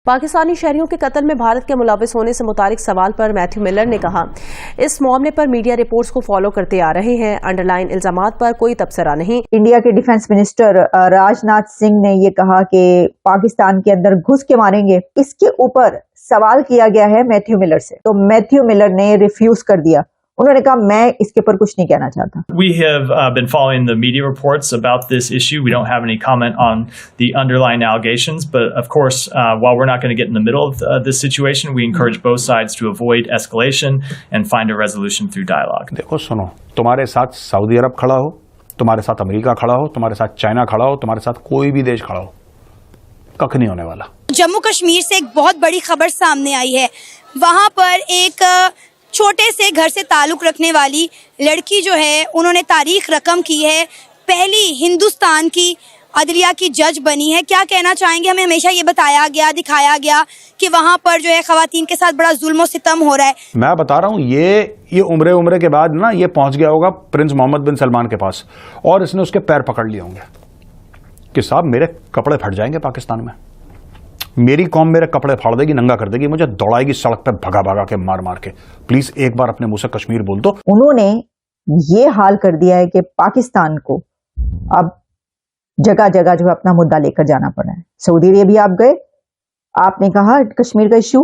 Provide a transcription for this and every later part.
पाकिस्तानी शहरियों के कत्ल में भारत के मुलविस होने से मुतालिक सवाल पर मैथ्यू मिलर ने कहा, इस मामले पर मीडिया रिपोर्ट्स को फॉलो करते आ रहे हैं। अंडरलाइन इल्जामात पर कोई तबसरा नहीं। इंडिया के डिफेंस मिनिस्टर राजनाथ सिंह ने ये कहा कि पाकिस्तान के अंदर घुस के मारेंगे। इसके ऊपर सवाल किया गया है मैथ्यू मिलर से, तो मैथ्यू मिलर ने रिफ्यूज कर दिया। उन्होंने कहा मैं इसके ऊपर कुछ नहीं कहना चाहता। We have been following the media reports about this issue. We don't have any comment on the underlying allegations, but of course, while we're not going to get in the middle of this situation, we encourage both sides to avoid escalation and find a resolution through dialogue. देखो सुनो, तुम्हारे साथ Saudi अरब खड़ा हो, तुम्हारे साथ America खड़ा हो, तुम्हारे साथ चाइना खड़ा हो, तुम्हारे साथ कोई भी देश खड़ा हो, कख नहीं होने वाला। जम्मू कश्मीर से एक बहुत बड़ी खबर सामने आई है। वहां पर एक छोटे से घर से ताल्लुक रखने वाली लड़की जो है, उन्होंने तारीख रकम की है, पहली हिंदुस्तान की अदलिया की जज बनी है। क्या कहना चाहेंगे? हमें हमेशा ये बताया गया, दिखाया गया कि वहाँ पर जो है खवातीन के साथ बड़ा जुल्म और सितम हो रहा है। मैं बता रहा हूँ, ये उम्रे के बाद ना ये पहुंच गया होगा प्रिंस मोहम्मद बिन सलमान के पास और इसने उसके पैर पकड़ लिए होंगे कि साहब मेरे कपड़े फट जाएंगे पाकिस्तान में, मेरी कौम मेरे कपड़े फाड़ देगी, नंगा कर देगी, मुझे दौड़ाएगी सड़क पे भगा भगा के मार के। प्लीज एक बार अपने मुंह से कश्मीर बोल दो। उन्होंने ये हाल कर दिया है कि पाकिस्तान को अब जगह जगह जो अपना मुद्दा लेकर जाना पड़ा है। सऊदी अरेबिया आप गए, आपने कहा कश्मीर का इश्यू,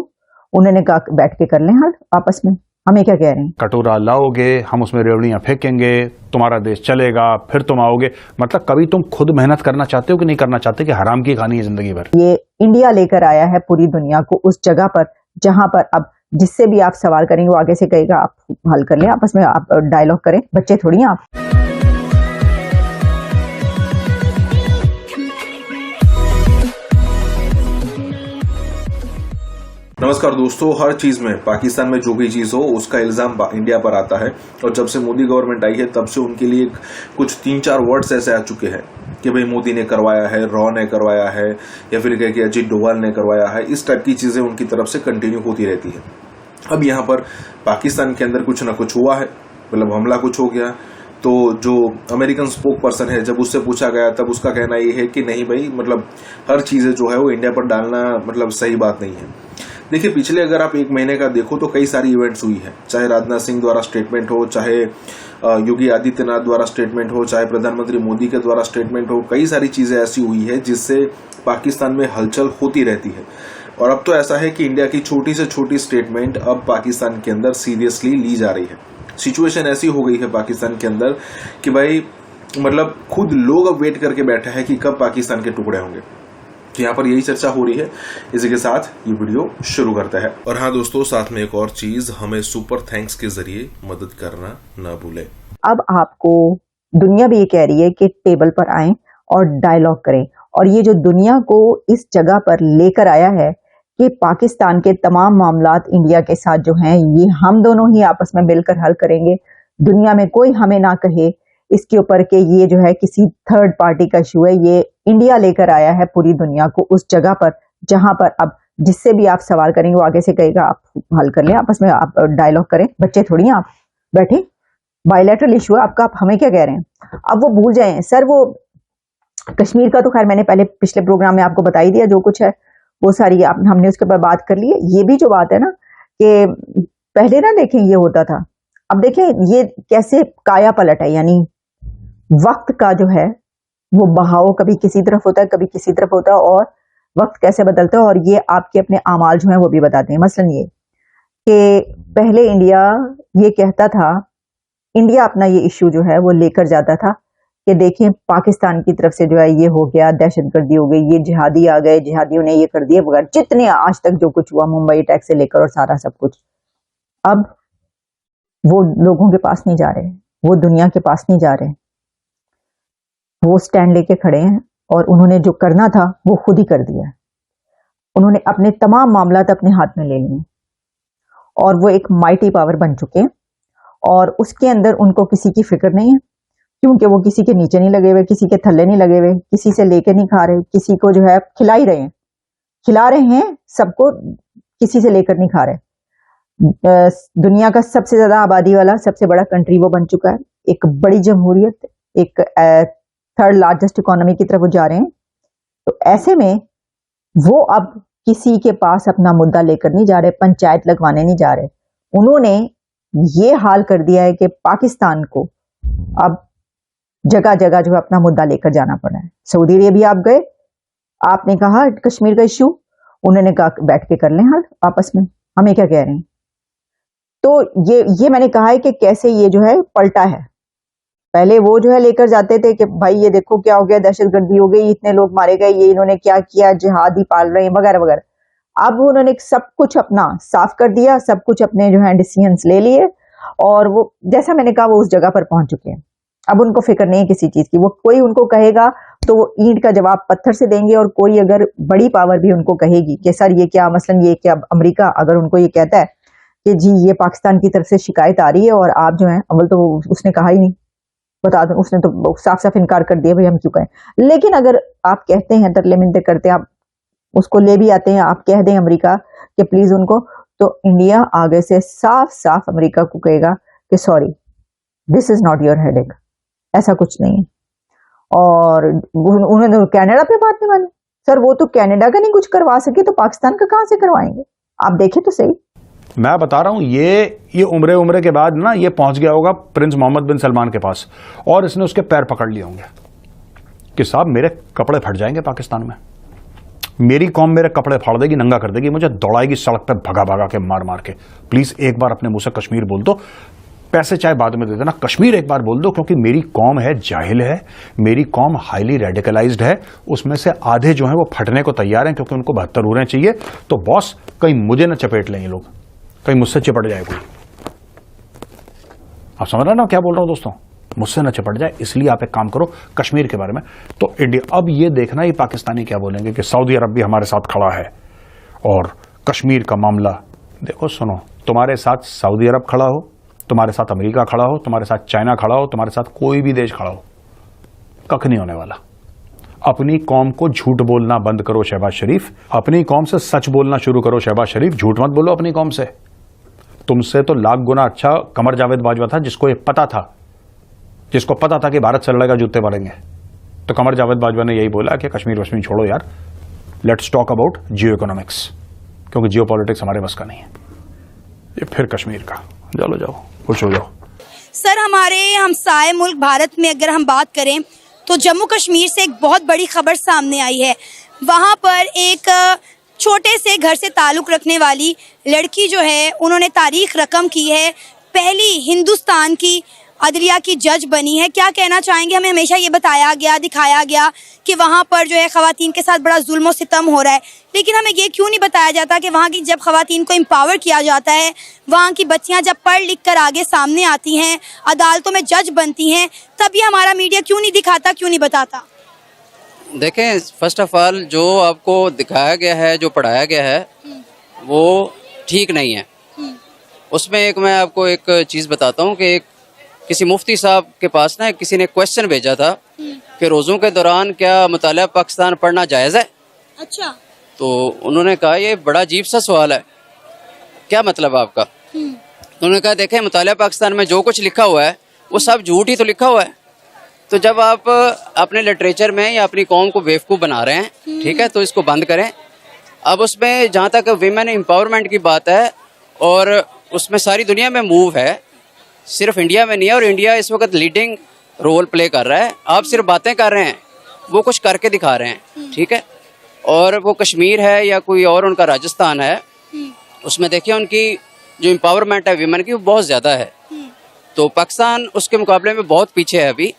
उन्होंने कहा बैठ के कर लें हल आपस में। हमें क्या कह रहे हैं? कटोरा लाओगे, हम उसमें रेवड़ियां फेंकेंगे, तुम्हारा देश चलेगा, फिर तुम आओगे। मतलब कभी तुम खुद मेहनत करना चाहते हो कि नहीं करना चाहते कि हराम की खानी है जिंदगी भर? ये इंडिया लेकर आया है पूरी दुनिया को उस जगह पर जहां पर अब जिससे भी आप सवाल करेंगे वो आगे से कहेगा आप हल कर लें, आपस में आप डायलॉग करें। बच्चे थोड़ी हैं आप। नमस्कार दोस्तों, हर चीज में पाकिस्तान में जो भी चीज हो उसका इल्जाम इंडिया पर आता है। और जब से मोदी गवर्नमेंट आई है तब से उनके लिए कुछ 3-4 वर्ड्स ऐसे आ चुके हैं कि भाई मोदी ने करवाया है, रॉ ने करवाया है, या फिर कह कि अजीत डोभाल ने करवाया है। इस टाइप की चीजें उनकी तरफ से कंटिन्यू होती रहती है। अब यहाँ पर पाकिस्तान के अंदर कुछ ना कुछ हुआ है, मतलब हमला कुछ हो गया। तो जो अमेरिकन स्पोक पर्सन है, जब उससे पूछा गया तब उसका कहना ये है कि नहीं भाई, मतलब हर चीजें जो है वो इंडिया पर डालना मतलब सही बात नहीं है। देखिए, पिछले अगर आप 1 महीने का देखो तो कई सारी इवेंट्स हुई है, चाहे राजनाथ सिंह द्वारा स्टेटमेंट हो, चाहे योगी आदित्यनाथ द्वारा स्टेटमेंट हो, चाहे प्रधानमंत्री मोदी के द्वारा स्टेटमेंट हो। कई सारी चीजें ऐसी हुई है जिससे पाकिस्तान में हलचल होती रहती है। और अब तो ऐसा है कि इंडिया की छोटी से छोटी स्टेटमेंट अब पाकिस्तान के अंदर सीरियसली ली जा रही है। सिचुएशन ऐसी हो गई है पाकिस्तान के अंदर कि भाई मतलब खुद लोग अब वेट करके बैठे हैं कि कब पाकिस्तान के टुकड़े होंगे। तो यहाँ पर यही चर्चा हो रही है। इसी के साथ ये वीडियो शुरू करता है। और हाँ दोस्तों, साथ में एक और चीज, हमें सुपर थैंक्स के जरिए मदद करना ना भूलें। अब आपको दुनिया भी ये कह रही है कि टेबल पर आएं और डायलॉग करें। और ये जो दुनिया को इस जगह पर लेकर आया है कि पाकिस्तान के तमाम मामलात इंडिया के साथ जो हैं ये हम दोनों ही आपस में मिलकर हल करेंगे। दुनिया में कोई हमें ना कहे इसके ऊपर कि ये जो है किसी थर्ड पार्टी का इशू है। ये इंडिया लेकर आया है पूरी दुनिया को उस जगह पर जहां पर अब जिससे भी आप सवाल करेंगे वो आगे से कहेगा आप हल कर लें, आपस में आप डायलॉग करें। बच्चे थोड़ी हैं आप, बैठे बायलैटरल इशू है आपका, आप हमें क्या कह रहे हैं? अब वो भूल जाएं सर। वो कश्मीर का तो खैर मैंने पहले पिछले प्रोग्राम में आपको बता ही दिया, जो कुछ है वो सारी हमने उसके ऊपर बात कर ली है। ये भी जो बात है ना कि पहले ना देखें ये होता था, अब देखें ये कैसे काया पलट है। यानी वक्त का जो है वो बहाव कभी किसी तरफ होता है, कभी किसी तरफ होता है, और वक्त कैसे बदलता है। और ये आपके अपने आमाल जो है वो भी बताते हैं। मसलन ये कि पहले इंडिया ये कहता था, इंडिया अपना ये इश्यू जो है वो लेकर जाता था कि देखें पाकिस्तान की तरफ से जो है ये हो गया, दहशतगर्दी हो गई, ये जिहादी आ गए, जिहादियों ने ये कर दिया वगैरह, जितने आज तक जो कुछ हुआ मुंबई अटैक से लेकर और सारा सब कुछ। अब वो लोगों के पास नहीं जा रहे, वो दुनिया के पास नहीं जा रहे, वो स्टैंड लेके खड़े हैं और उन्होंने जो करना था वो खुद ही कर दिया। उन्होंने अपने तमाम मामलात अपने हाथ में ले लिए और वो एक माइटी पावर बन चुके हैं। और उसके अंदर उनको किसी की फिक्र नहीं है, क्योंकि वो किसी के नीचे नहीं लगे हुए, किसी के थल्ले नहीं लगे हुए, किसी से लेके नहीं खा रहे, किसी को जो है खिला ही रहे हैं, खिला रहे हैं सबको, किसी से लेकर नहीं खा रहे। दुनिया का सबसे ज्यादा आबादी वाला सबसे बड़ा कंट्री वो बन चुका है, एक बड़ी जमहूरियत, एक थर्ड लार्जेस्ट इकोनॉमी की तरफ वो जा रहे हैं। तो ऐसे में वो अब किसी के पास अपना मुद्दा लेकर नहीं जा रहे, पंचायत लगवाने नहीं जा रहे। उन्होंने ये हाल कर दिया है कि पाकिस्तान को अब जगह जगह जो है अपना मुद्दा लेकर जाना पड़ा है। सऊदी अरेबिया आप गए, आपने कहा कश्मीर का इश्यू, उन्होंने कहा बैठ के कर लें हल आपस में, हमें क्या कह रहे हैं। तो ये मैंने कहा है कि कैसे ये जो है पलटा है। पहले वो जो है लेकर जाते थे कि भाई ये देखो क्या हो गया, दहशतगर्दी हो गई, इतने लोग मारे गए, ये इन्होंने क्या किया, जिहादी पाल रहे हैं वगैरह वगैरह। अब उन्होंने सब कुछ अपना साफ कर दिया, सब कुछ अपने जो है डिसीजंस ले लिए, और वो जैसा मैंने कहा वो उस जगह पर पहुंच चुके हैं। अब उनको फिक्र नहीं है किसी चीज की। वो कोई उनको कहेगा तो वो ईंट का जवाब पत्थर से देंगे, और कोई अगर बड़ी पावर भी उनको कहेगी कि सर ये क्या, मसलन ये क्या, अमेरिका अगर उनको ये कहता है कि जी ये पाकिस्तान की तरफ से शिकायत आ रही है और आप जो है, अव्वल तो उसने कहा ही नहीं, बता दो, उसने तो साफ साफ इनकार कर दिया भाई हम क्यों कहें। लेकिन अगर आप कहते हैं, तरले मिनते करते हैं, आप उसको ले भी आते हैं, आप कह दें अमेरिका कि प्लीज उनको, तो इंडिया आगे से साफ साफ अमेरिका को कहेगा कि sorry this is not your headache, ऐसा कुछ नहीं है। और उन्होंने कनाडा पे बात नहीं मानी। सर वो तो कनाडा का नहीं कुछ करवा सके तो पाकिस्तान का कहां से करवाएंगे, आप देखें तो सही। मैं बता रहा हूं, ये उम्रे के बाद ना ये पहुंच गया होगा प्रिंस मोहम्मद बिन सलमान के पास, और इसने उसके पैर पकड़ लिए होंगे कि साहब मेरे कपड़े फट जाएंगे पाकिस्तान में, मेरी कौम मेरे कपड़े फाड़ देगी, नंगा कर देगी, मुझे दौड़ाएगी सड़क पे भगा भगा के, मार मार के। प्लीज एक बार अपने मुंह से कश्मीर बोल दो, पैसे चाहे बाद में दे देना, कश्मीर एक बार बोल दो, क्योंकि मेरी कौम है, जाहिल है, मेरी कौम हाईली रेडिकलाइज्ड है, उसमें से आधे जो है वो फटने को तैयार हैं क्योंकि उनको 72 उड़ें चाहिए। तो बॉस कहीं मुझे न चपेट लें ये लोग, कहीं मुझसे चिपट जाए कोई। आप समझ रहे ना क्या बोल रहा हूं दोस्तों, मुझसे न चिपट जाए, इसलिए आप एक काम करो कश्मीर के बारे में। तो इंडिया अब ये देखना ही पाकिस्तानी क्या बोलेंगे कि सऊदी अरब भी हमारे साथ खड़ा है, और कश्मीर का मामला देखो, सुनो, तुम्हारे साथ सऊदी अरब खड़ा हो, तुम्हारे साथ अमेरिका खड़ा हो, तुम्हारे साथ चाइना खड़ा हो, तुम्हारे साथ कोई भी देश खड़ा हो, कख नहीं होने वाला। अपनी कौम को झूठ बोलना बंद करो शहबाज शरीफ, अपनी कौम से सच बोलना शुरू करो शहबाज शरीफ, झूठ मत बोलो अपनी कौम से। तुमसे तो लाख गुना अच्छा कमर जावेद बाजवा था, जिसको पता था कि भारत से लड़ेगा जूते मारेंगे। तो कमर जावेद बाजवा ने यही बोला कि कश्मीर वश्मीर छोड़ो यार, let's talk about Jio economics, क्योंकि जियो पॉलिटिक्स हमारे बस का नहीं है। ये फिर कश्मीर का, चलो जाओ खुश हो जाओ। सर हमारे हमसाए मुल्क भारत में अगर हम बात करें तो जम्मू कश्मीर से एक बहुत बड़ी खबर सामने आई है। वहाँ पर एक छोटे से घर से ताल्लुक़ रखने वाली लड़की जो है, उन्होंने तारीख रकम की है, पहली हिंदुस्तान की अदलिया की जज बनी है। क्या कहना चाहेंगे? हमें हमेशा ये बताया गया, दिखाया गया कि वहाँ पर जो है ख़वातीन के साथ बड़ा जुल्म और सितम हो रहा है, लेकिन हमें ये क्यों नहीं बताया जाता कि वहाँ की जब ख़वातीन को एम्पावर किया जाता है, वहाँ की बच्चियाँ जब पढ़ लिख कर आगे सामने आती हैं, अदालतों में जज बनती हैं, तब ये हमारा मीडिया क्यों नहीं दिखाता, क्यों नहीं बताता? देखें, फर्स्ट ऑफ ऑल जो आपको दिखाया गया है, जो पढ़ाया गया है, वो ठीक नहीं है। उसमें एक मैं आपको एक चीज़ बताता हूँ कि किसी मुफ्ती साहब के पास ना किसी ने क्वेश्चन भेजा था कि रोज़ों के दौरान क्या मुतालिया पाकिस्तान पढ़ना जायज़ है? अच्छा। तो उन्होंने कहा ये बड़ा अजीब सा सवाल है, क्या मतलब आपका? उन्होंने कहा देखें, मुतालिया पाकिस्तान में जो कुछ लिखा हुआ है वो सब झूठ ही तो लिखा हुआ है। तो जब आप अपने लिटरेचर में या अपनी कौम को बेवकूफ़ बना रहे हैं, ठीक है, तो इसको बंद करें। अब उसमें जहाँ तक वीमेन एम्पावरमेंट की बात है, और उसमें सारी दुनिया में मूव है, सिर्फ इंडिया में नहीं है, और इंडिया इस वक्त लीडिंग रोल प्ले कर रहा है। आप सिर्फ बातें कर रहे हैं, वो कुछ करके दिखा रहे हैं, ठीक है। और वो कश्मीर है या कोई और उनका राजस्थान है, उसमें देखिए उनकी जो एम्पावरमेंट है वीमेन की वो बहुत ज़्यादा है। तो पाकिस्तान उसके मुकाबले में बहुत पीछे है अभी।